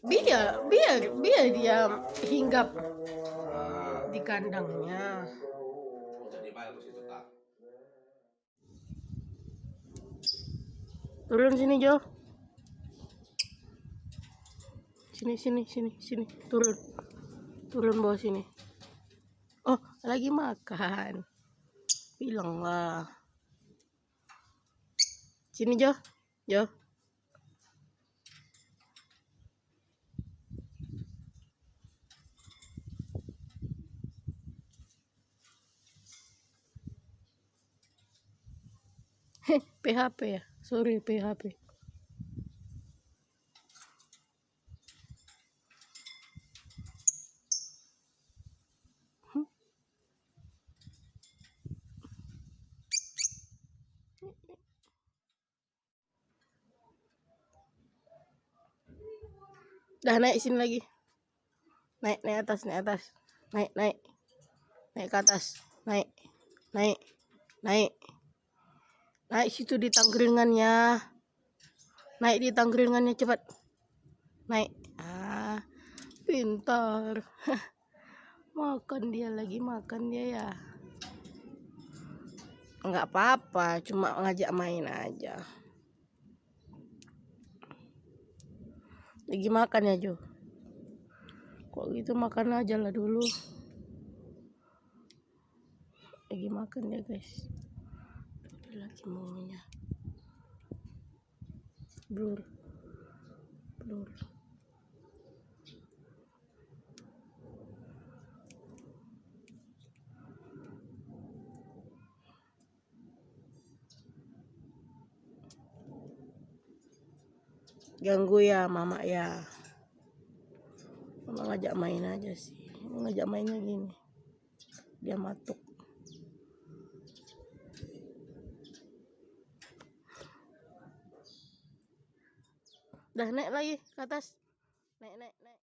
biar dia hinggap di kandangnya. Turun sini, Jo. Sini. Turun bawah sini. Oh, lagi makan. Bilanglah. Sini, Jo. PHP ya. Sorry, PHP. Dah, naik sini lagi. Naik atas. Naik ke atas. Naik situ di tanggringannya. Naik di tanggringannya cepat. Naik. Pintar. Makan dia ya. Enggak apa-apa, cuma ngajak main aja. Lagi makan ya, Jo. Kok gitu, makan aja lah dulu. Lagi makan ya, guys. Dia lagi maunya. Blur. Ganggu ya mama ya. Mama ngajak main aja sih. Ngajak mainnya gini. Dia matuk. Dah, naik lagi ke atas. Naik.